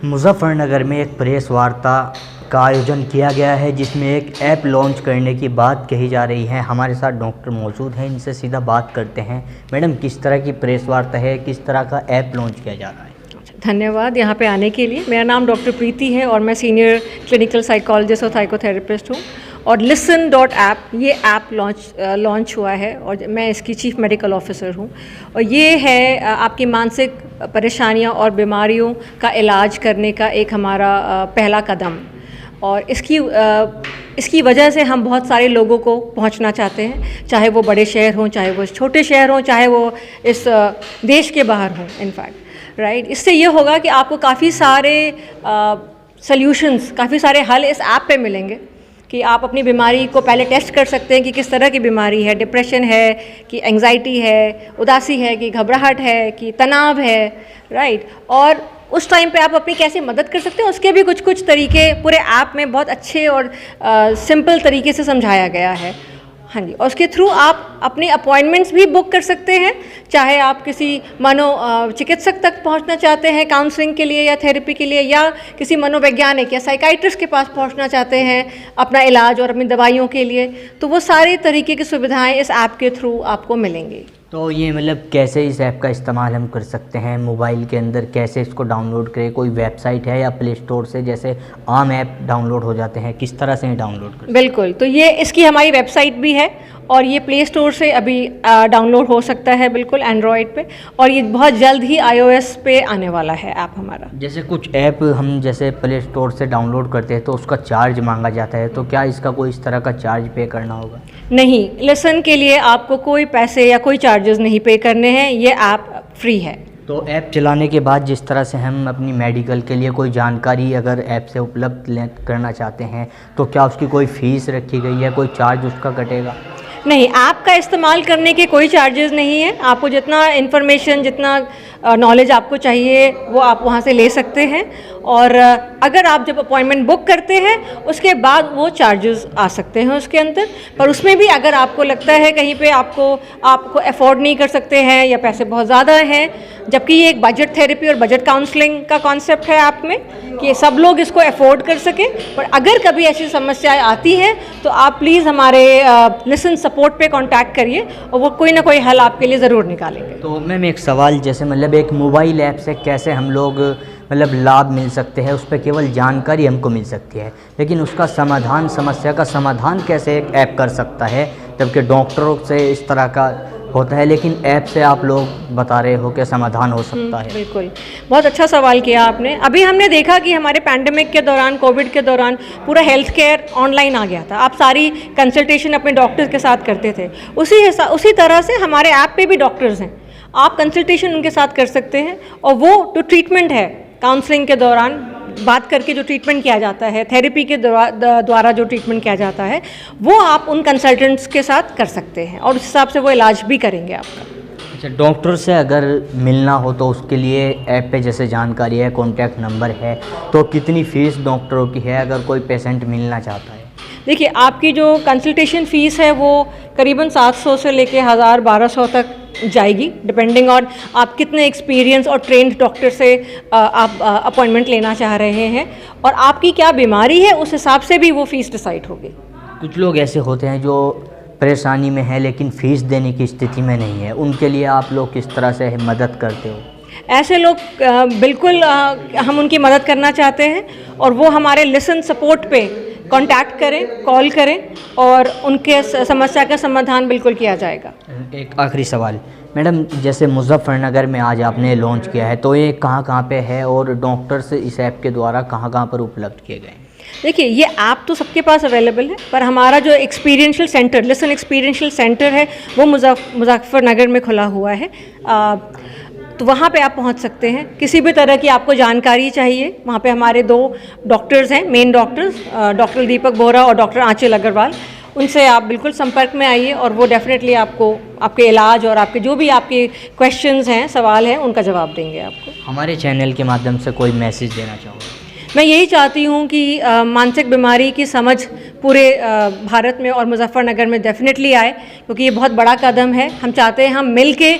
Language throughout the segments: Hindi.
मुजफ्फरनगर में एक प्रेस वार्ता का आयोजन किया गया है जिसमें एक ऐप लॉन्च करने की बात कही जा रही है। हमारे साथ डॉक्टर मौजूद हैं, इनसे सीधा बात करते हैं। मैडम, किस तरह की प्रेस वार्ता है, किस तरह का ऐप लॉन्च किया जा रहा है? धन्यवाद यहाँ पे आने के लिए। मेरा नाम डॉक्टर प्रीति है और मैं सीनियर क्लिनिकल साइकोलॉजिस्ट और साइकोथेरेपिस्ट हूँ। और listen.app ये ऐप लॉन्च हुआ है और मैं इसकी चीफ मेडिकल ऑफिसर हूँ। और ये है आपकी मानसिक परेशानियाँ और बीमारियों का इलाज करने का एक हमारा पहला कदम। और इसकी वजह से हम बहुत सारे लोगों को पहुंचना चाहते हैं, चाहे वो बड़े शहर हों, चाहे वो छोटे शहर हों, चाहे वो इस देश के बाहर हों। इनफैक्ट राइट, इससे ये होगा कि आपको काफ़ी सारे सॉल्यूशंस, काफ़ी सारे हल इस ऐप पे मिलेंगे कि आप अपनी बीमारी को पहले टेस्ट कर सकते हैं कि किस तरह की बीमारी है, डिप्रेशन है कि एंग्जाइटी है, उदासी है कि घबराहट है कि तनाव है, राइट। और उस टाइम पे आप अपनी कैसे मदद कर सकते हैं उसके भी कुछ तरीके पूरे ऐप में बहुत अच्छे और सिंपल तरीके से समझाया गया है। हाँ जी, और उसके थ्रू आप अपने अपॉइंटमेंट्स भी बुक कर सकते हैं, चाहे आप किसी चिकित्सक तक पहुंचना चाहते हैं काउंसलिंग के लिए या थेरेपी के लिए, या किसी मनोवैज्ञानिक या साइकाइट्रिस्ट के पास पहुंचना चाहते हैं अपना इलाज और अपनी दवाइयों के लिए, तो वो सारे तरीके की सुविधाएं इस ऐप के थ्रू आपको मिलेंगी। तो ये मतलब कैसे इस ऐप का इस्तेमाल हम कर सकते हैं मोबाइल के अंदर, कैसे इसको डाउनलोड करें? कोई वेबसाइट है या प्ले स्टोर से जैसे आम ऐप डाउनलोड हो जाते हैं, किस तरह से डाउनलोड करें? बिल्कुल, तो ये इसकी हमारी वेबसाइट भी है और ये प्ले स्टोर से अभी डाउनलोड हो सकता है, बिल्कुल एंड्रॉयड पे, और ये बहुत जल्द ही iOS पे आने वाला है ऐप हमारा। जैसे कुछ ऐप हम जैसे प्ले स्टोर से डाउनलोड करते हैं तो उसका चार्ज मांगा जाता है, तो क्या इसका कोई इस तरह का चार्ज पे करना होगा? नहीं, लिसन के लिए आपको कोई पैसे या कोई चार्जेस नहीं पे करने हैं, ये ऐप फ्री है। तो ऐप चलाने के बाद जिस तरह से हम अपनी मेडिकल के लिए कोई जानकारी अगर ऐप से उपलब्ध करना चाहते हैं तो क्या उसकी कोई फ़ीस रखी गई है, कोई चार्ज उसका कटेगा? नहीं, ऐप का इस्तेमाल करने के कोई चार्जेस नहीं है। आपको जितना इन्फॉर्मेशन, जितना नॉलेज आपको चाहिए वो आप वहाँ से ले सकते हैं। और अगर आप जब अपॉइंटमेंट बुक करते हैं उसके बाद वो चार्जेस आ सकते हैं उसके अंदर, पर उसमें भी अगर आपको लगता है कहीं पे आपको अफोर्ड नहीं कर सकते हैं या पैसे बहुत ज़्यादा हैं, जबकि ये एक बजट थेरेपी और बजट काउंसलिंग का कॉन्सेप्ट है ऐप में कि सब लोग इसको अफोर्ड कर सकें, पर अगर कभी ऐसी समस्याएं आती हैं तो आप प्लीज़ हमारे लिसन सपोर्ट पे कांटेक्ट करिए और वो कोई ना कोई हल आपके लिए ज़रूर निकालेंगे। तो मैम एक सवाल, जैसे मतलब एक मोबाइल ऐप से कैसे हम लोग मतलब लाभ मिल सकते हैं? उस पर केवल जानकारी हमको मिल सकती है, लेकिन उसका समाधान, समस्या का समाधान कैसे एक ऐप कर सकता है? जबकि डॉक्टरों से इस तरह का होता है, लेकिन ऐप से आप लोग बता रहे हो कि समाधान हो सकता है। बिल्कुल, बहुत अच्छा सवाल किया आपने। अभी हमने देखा कि हमारे पैंडेमिक के दौरान, कोविड के दौरान पूरा हेल्थ केयर ऑनलाइन आ गया था। आप सारी कंसल्टेशन अपने डॉक्टर के साथ करते थे, उसी तरह से हमारे ऐप पे भी डॉक्टर्स हैं, आप कंसल्टेशन उनके साथ कर सकते हैं। और वो जो ट्रीटमेंट है, काउंसलिंग के दौरान बात करके जो ट्रीटमेंट किया जाता है, थेरेपी के द्वारा जो ट्रीटमेंट किया जाता है, वो आप उन कंसल्टेंट्स के साथ कर सकते हैं और उस हिसाब से वो इलाज भी करेंगे आपका। अच्छा, डॉक्टर से अगर मिलना हो तो उसके लिए ऐप पे जैसे जानकारी है, कॉन्टैक्ट नंबर है, तो कितनी फ़ीस डॉक्टरों की है अगर कोई पेशेंट मिलना चाहता है? देखिए, आपकी जो कंसल्टेशन फ़ीस है वो करीबन 700 से लेके 1000-1200 तक जाएगी, डिपेंडिंग ऑन आप कितने एक्सपीरियंस और ट्रेंड डॉक्टर से आप अपॉइंटमेंट लेना चाह रहे हैं और आपकी क्या बीमारी है, उस हिसाब से भी वो फ़ीस डिसाइड होगी। कुछ लोग ऐसे होते हैं जो परेशानी में है लेकिन फ़ीस देने की स्थिति में नहीं है, उनके लिए आप लोग किस तरह से मदद करते हो? ऐसे लोग बिल्कुल हम उनकी मदद करना चाहते हैं और वो हमारे लिसन सपोर्ट पे कांटेक्ट करें, कॉल करें और उनके समस्या का समाधान बिल्कुल किया जाएगा। एक आखिरी सवाल मैडम, जैसे मुजफ्फरनगर में आज आपने लॉन्च किया है, तो ये कहाँ पे है और डॉक्टर्स इस ऐप के द्वारा कहाँ पर उपलब्ध किए गए? देखिए, ये ऐप तो सबके पास अवेलेबल है, पर हमारा जो experiential centre, listen experiential centre है, वो मुजफ्फरनगर में खुला हुआ है। तो वहाँ पे आप पहुँच सकते हैं। किसी भी तरह की आपको जानकारी चाहिए, वहाँ पे हमारे 2 डॉक्टर्स हैं, मेन डॉक्टर्स, डॉक्टर दीपक बोहरा और डॉक्टर आंचल अग्रवाल। उनसे आप बिल्कुल संपर्क में आइए और वो डेफिनेटली आपको आपके इलाज और आपके जो भी आपके क्वेश्चंस हैं, सवाल हैं, उनका जवाब देंगे आपको। हमारे चैनल के माध्यम से कोई मैसेज देना चाहूँगा? मैं यही चाहती हूँ कि मानसिक बीमारी की समझ पूरे भारत में और मुजफ्फरनगर में डेफिनेटली आए, क्योंकि ये बहुत बड़ा कदम है। हम चाहते हैं हम मिल के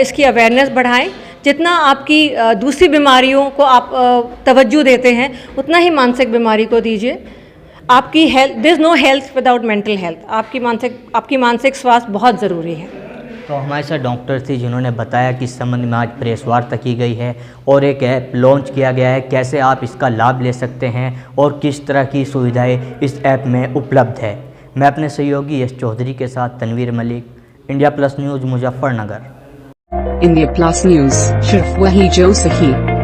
इसकी अवेयरनेस बढ़ाएं, जितना आपकी दूसरी बीमारियों को आप तवज्जो देते हैं उतना ही मानसिक बीमारी को दीजिए। आपकी health, there is no health without mental health. आपकी मानसिक स्वास्थ्य बहुत ज़रूरी है। तो हमारे साथ डॉक्टर थी जिन्होंने बताया कि इस संबंध में आज प्रेस वार्ता की गई है और एक ऐप लॉन्च किया गया है, कैसे आप इसका लाभ ले सकते हैं और किस तरह की सुविधाएं इस ऐप में उपलब्ध है। मैं अपने सहयोगी यश चौधरी के साथ Tanveer Malik, India plus news, Muzaffarnagar. India plus news, सिर्फ वही जो सही।